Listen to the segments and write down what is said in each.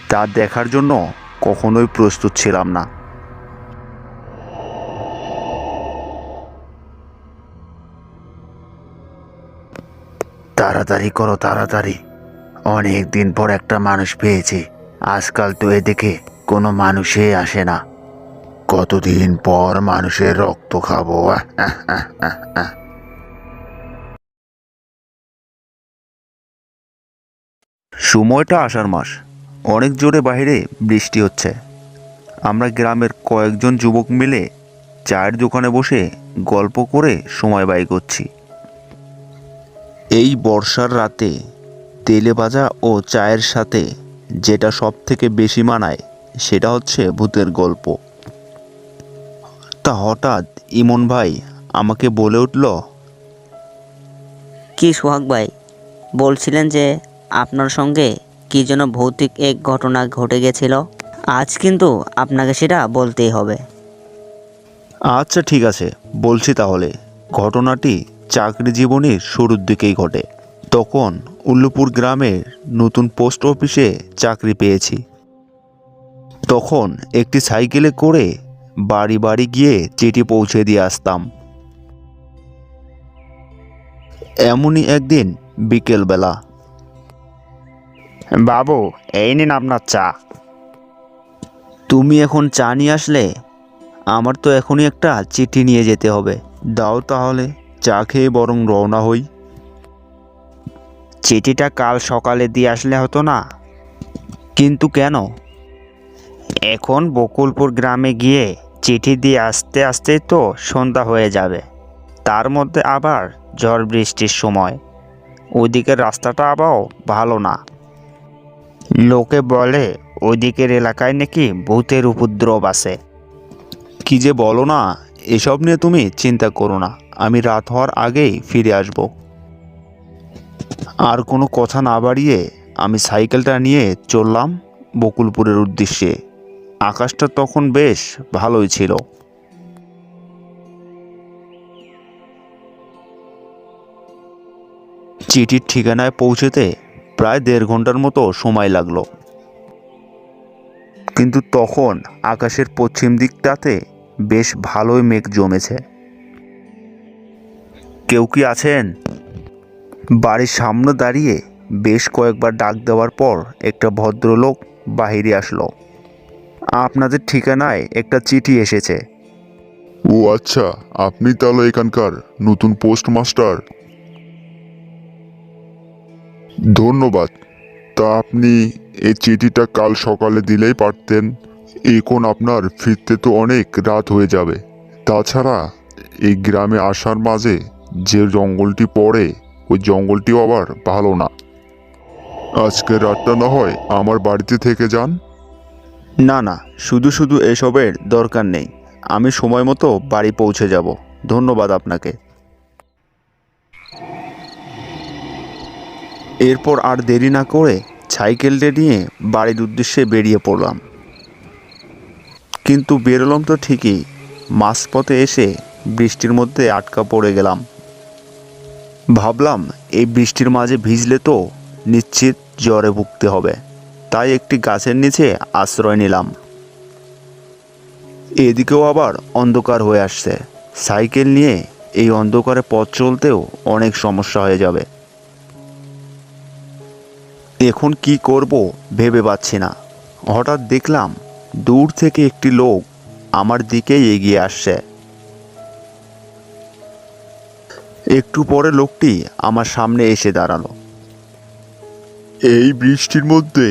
তা দেখার জন্য কখনোই প্রস্তুত ছিলাম না। তাড়াতাড়ি করো, তাড়াতাড়ি। অনেক দিন পর একটা মানুষ পেয়েছি। আজকাল তো এদিকে কোনো মানুষই আসে না। কতদিন পর মানুষের রক্ত খাবো। সময়টা আষাঢ় মাস। অনেক জোরে বাইরে বৃষ্টি হচ্ছে। আমরা গ্রামের কয়েকজন যুবক মিলে চায়ের দোকানে বসে গল্প করে সময় ব্যয় করছি। এই বর্ষার রাতে তেলে ভাজা ও চায়ের সাথে যেটা সব থেকে বেশি মানায় সেটা হচ্ছে ভূতের গল্প। তা হঠাৎ ইমন ভাই আমাকে বলে উঠল, কি সোহাগ ভাই, বলছিলেন যে আপনার সঙ্গে কি যেন ভৌতিক এক ঘটনা ঘটে গেছিল। আজ কিন্তু আপনাকে সেটা বলতেই হবে। আচ্ছা ঠিক আছে, বলছি তাহলে। ঘটনাটি চাকরি জীবনের শুরুর দিকেই ঘটে। তখন উল্লুপুর গ্রামের নতুন পোস্ট অফিসে চাকরি পেয়েছি। তখন একটি সাইকেলে করে বাড়ি বাড়ি গিয়ে চিঠি পৌঁছে দিয়ে আসতাম। এমনই একদিন বিকেলবেলা, বাবু এই নিন আপনার চা। তুমি এখন চা নিয়ে আসলে? আমার তো এখনই একটা চিঠি নিয়ে যেতে হবে। দাও তাহলে, চা খেয়ে বরং রওনা হই। চিঠিটা কাল সকালে দিয়ে আসলে হতো না? কিন্তু কেন? এখন বকুলপুর গ্রামে গিয়ে চিঠি দিয়ে আসতে আসতেই তো সন্ধ্যা হয়ে যাবে। তার মধ্যে আবার ঝড় বৃষ্টির সময়। ওইদিকের রাস্তাটা আবার ভালো না। লোকে বলে ওইদিকের এলাকায় নাকি ভূতের উপদ্রব আছে। কি যে বলো না, এসব নিয়ে তুমি চিন্তা করো না। আমি রাত হওয়ার আগেই ফিরে আসব। আর কোনো কথা না বাড়িয়ে আমি সাইকেলটা নিয়ে চললাম বকুলপুরের উদ্দেশ্যে। আকাশটা তখন বেশ ভালোই ছিল। চিঠির ঠিকানায় পৌঁছতে প্রায় 1.5 ঘন্টার মতো সময় লাগলো। কিন্তু তখন আকাশের পশ্চিম দিকটাতে বেশ ভালোই মেঘ জমেছে। কেউ কি আছেন? বাড়ির সামনে দাঁড়িয়ে বেশ কয়েকবার ডাক দেওয়ার পর একটা ভদ্রলোক বাহিরে আসলো। আপনাদের ঠিকানায় একটা চিঠি এসেছে। ও আচ্ছা, আপনি তাহলে এখানকার নতুন পোস্টমাস্টার। ধন্যবাদ। তা আপনি এই চিঠিটা কাল সকালে দিলেই পারতেন। এখন আপনার ফিরতে তো অনেক রাত হয়ে যাবে। তাছাড়া এই গ্রামে আসার মাঝে যে জঙ্গলটি পড়ে, ওই জঙ্গলটিও আবার ভালো না। আজকে রাতটা না হয় আমার বাড়িতে থেকে যান। না না, শুধু শুধু এসবের দরকার নেই। আমি সময় মতো বাড়ি পৌঁছে যাব। ধন্যবাদ আপনাকে। এরপর আর দেরি না করে সাইকেলটা নিয়ে বাড়ির উদ্দেশ্যে বেরিয়ে পড়লাম। কিন্তু বেরোলাম তো ঠিকই, মাঝপথে এসে বৃষ্টির মধ্যে আটকা পড়ে গেলাম। ভাবলাম এই বৃষ্টির মাঝে ভিজলে তো নিশ্চিত জ্বরে ভুগতে হবে। তাই একটি গাছের নিচে আশ্রয় নিলাম। এদিকেও আবার অন্ধকার হয়ে আসছে। সাইকেল নিয়ে এই অন্ধকারে পথ চলতেও অনেক সমস্যা হয়ে যাবে। এখন কি করব ভেবে পাচ্ছি না। হঠাৎ দেখলাম দূর থেকে একটি লোক আমার দিকেই এগিয়ে আসছে। একটু পরে লোকটি আমার সামনে এসে দাঁড়ালো। এই বৃষ্টির মধ্যে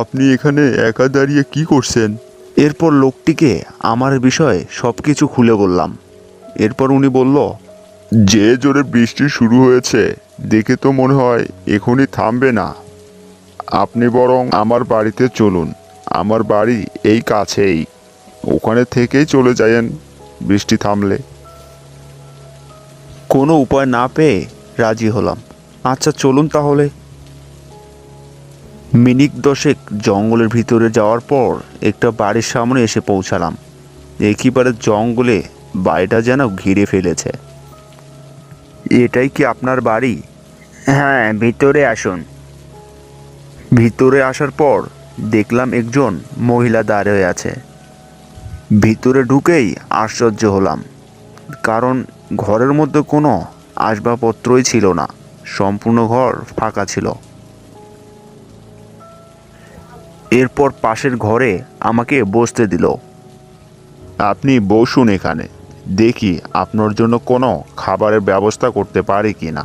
আপনি এখানে একা দাঁড়িয়ে কি করছেন? এরপর লোকটিকে আমার বিষয়ে সব কিছু খুলে বললাম। এরপর উনি বলল, যে জোরে বৃষ্টি শুরু হয়েছে দেখে তো মনে হয় এখনই থামবে না। আপনি বরং আমার বাড়িতে চলুন। আমার বাড়ি এই কাছেই। ওখানে থেকেই চলে যায়েন বৃষ্টি থামলে। কোনো উপায় না পেয়ে রাজি হলাম। আচ্ছা চলুন তাহলে। মিনিট 10 জঙ্গলের ভিতরে যাওয়ার পর একটা বাড়ির সামনে এসে পৌঁছালাম। একেবারে জঙ্গলে বাড়িটা যেন ঘিরে ফেলেছে। এটাই কি আপনার বাড়ি? হ্যাঁ, ভিতরে আসুন। ভিতরে আসার পর দেখলাম একজন মহিলা দাঁড়িয়ে আছে। ভিতরে ঢুকেই আশ্চর্য হলাম, কারণ ঘরের মধ্যে কোনো আসবাবপত্রই ছিল না, সম্পূর্ণ ঘর ফাঁকা ছিল। এরপর পাশের ঘরে আমাকে বসতে দিল। আপনি বসুন এখানে, দেখি আপনার জন্য কোনো খাবারের ব্যবস্থা করতে পারি কি না।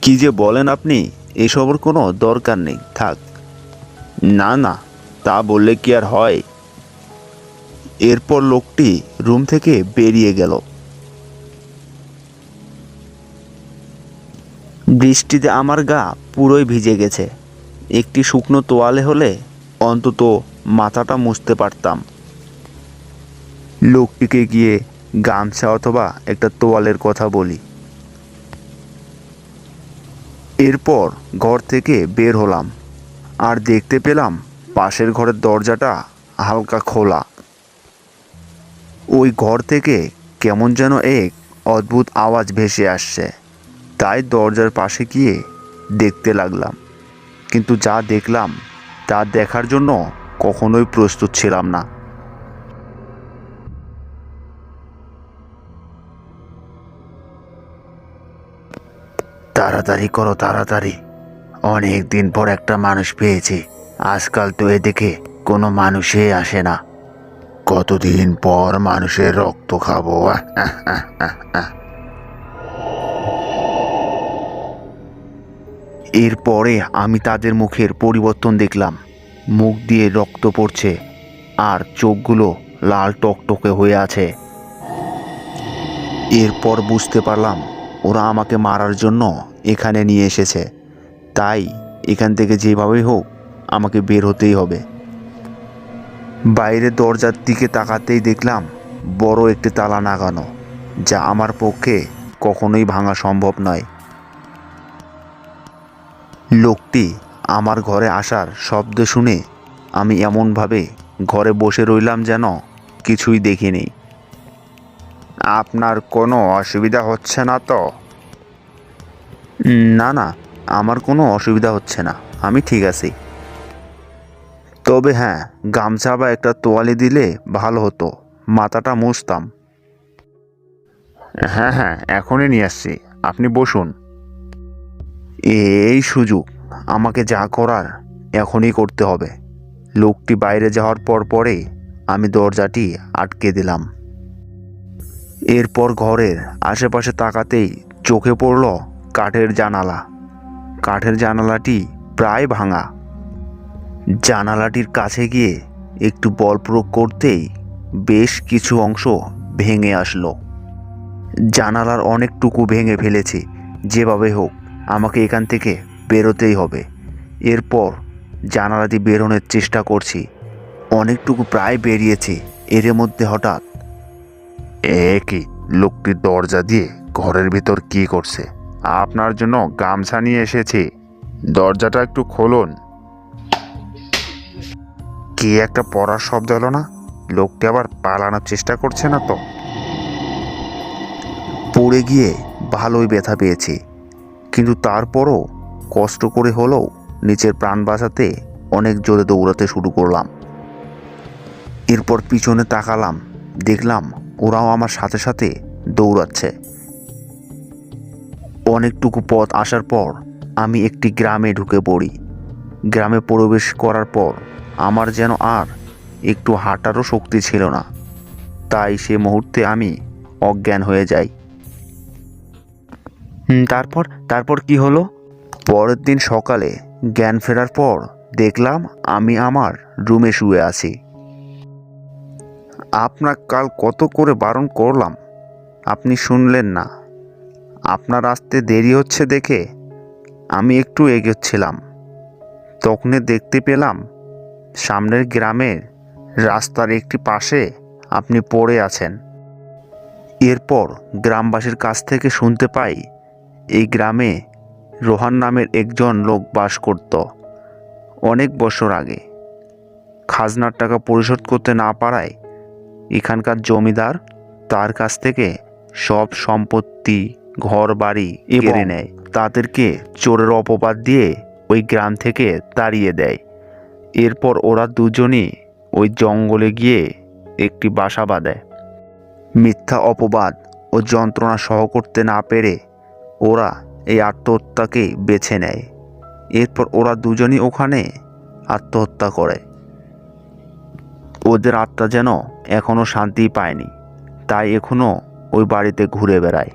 কি যে বলেন আপনি, এসবের কোনো দরকার নেই, থাক। না না, তা বললে কি আর হয়। এরপর লোকটি রুম থেকে বেরিয়ে গেল। বৃষ্টিতে আমার গা পুরোই ভিজে গেছে। একটি শুকনো তোয়ালে হলে অন্তত মাথাটা মুছতে পারতাম। লোকটিকে গিয়ে গামছা অথবা একটা তোয়ালের কথা বলি। এরপর ঘর থেকে বের হলাম, আর দেখতে পেলাম পাশের ঘরের দরজাটা হালকা খোলা। ওই ঘর থেকে কেমন যেন এক অদ্ভুত আওয়াজ ভেসে আসছে। তাই দরজার পাশে গিয়ে দেখতে লাগলাম, কিন্তু যা দেখলাম তা দেখার জন্য কখনোই প্রস্তুত ছিলাম না। তাড়াতাড়ি করো, তাড়াতাড়ি, অনেক দিন পর একটা মানুষ পেয়েছি। আজকাল তো এদিকে কোনো মানুষই আসে না। কতদিন পর মানুষের রক্ত খাবো। এরপরে আমি তাদের মুখের পরিবর্তন দেখলাম। মুখ দিয়ে রক্ত পড়ছে আর চোখগুলো লাল টকটকে হয়ে আছে। এরপর বুঝতে পারলাম ওরা আমাকে মারার জন্য এখানে নিয়ে এসেছে। তাই এখান থেকে যেভাবেই হোক আমাকে বের হতেই হবে। বাইরে দরজার দিকে তাকাতেই দেখলাম বড় একটি তালা লাগানো, যা আমার পক্ষে কখনোই ভাঙা সম্ভব নয়। লোকটি আমার ঘরে আসার শব্দ শুনে আমি এমনভাবে ঘরে বসে রইলাম যেন কিছুই দেখিনি। আপনার কোনো অসুবিধা হচ্ছে না তো? না না, আমার কোনো অসুবিধা হচ্ছে না, আমি ঠিক আছি। তবে হ্যাঁ, গামছা বা একটা তোয়ালে দিলে ভালো হতো, মাথাটা মুছতাম। হ্যাঁ হ্যাঁ, এখনই নিয়ে আসছি, আপনি বসুন। এই সুযোগ, আমাকে যা করার এখনই করতে হবে। লোকটি বাইরে যাওয়ার পরে আমি দরজাটি আটকে দিলাম। এরপর ঘরের আশেপাশে তাকাতেই চোখে পড়ল কাঠের জানালা। কাঠের জানালাটি প্রায় ভাঙা। জানালাটির কাছে গিয়ে একটু বল প্রয়োগ করতেই বেশ কিছু অংশ ভেঙে আসলো। জানালার অনেকটুকু ভেঙে ফেলেছি। যেভাবে হোক আমাকে এখান থেকে বেরোতেই হবে। এরপর জানালা দিয়ে বেরোনোর চেষ্টা করছি। অনেকটুকু প্রায় বেরিয়েছি। এর মধ্যে হঠাৎ কি, লোকটি দরজা দিয়ে ঘরের ভিতর কি করছে? আপনার জন্য গামছা নিয়ে এসেছি, দরজাটা একটু খুলুন। কি একটা পড়ার শব্দ হলো না? লোকটি আবার পালানোর চেষ্টা করছে না তো? পড়ে গিয়ে ভালোই ব্যথা পেয়েছি, কিন্তু তারপরও কষ্ট করে হলেও নিচের প্রাণ বাঁচাতে অনেক জোরে দৌড়াতে শুরু করলাম। এরপর পিছনে তাকালাম, দেখলাম ওরাও আমার সাথে সাথে দৌড়াচ্ছে। অনেকটুকু পথ আসার পর আমি একটি গ্রামে ঢুকে পড়ি। গ্রামে প্রবেশ করার পর আমার যেন আর একটু হাঁটারও শক্তি ছিল না। তাই সে মুহূর্তে আমি অজ্ঞান হয়ে যাই। তারপর কি হলো? পরের দিন সকালে জ্ঞান ফেরার পর দেখলাম আমি আমার রুমে শুয়ে আছি। আপনার কাল কত করে বারণ করলাম, আপনি শুনলেন না। আপনার আসতে দেরি হচ্ছে দেখে আমি একটু এগোচ্ছিলাম। তখনই দেখতে পেলাম সামনের গ্রামের রাস্তার একটি পাশে আপনি পড়ে আছেন। এরপর গ্রামবাসীর কাছ থেকে শুনতে পাই এই গ্রামে রোহান নামের একজন লোক বাস করত। অনেক বছর আগে খাজনার টাকা পরিশোধ করতে না পারায় এখানকার জমিদার তার কাছ থেকে সব সম্পত্তি, ঘর বাড়ি কেড়ে নেয়। তাদেরকে চোরের অপবাদ দিয়ে ওই গ্রাম থেকে তাড়িয়ে দেয়। এরপর ওরা দুজনই ওই জঙ্গলে গিয়ে একটি বাসা বাঁধে। মিথ্যা অপবাদ ও যন্ত্রণা সহ করতে না পেরে ওরা এই আত্মহত্যাকে বেছে নেয়। এরপর ওরা দুজনই ওখানে আত্মহত্যা করে। ওদের আত্মা যেন এখনও শান্তি পায়নি, তাই এখনও ওই বাড়িতে ঘুরে বেড়ায়।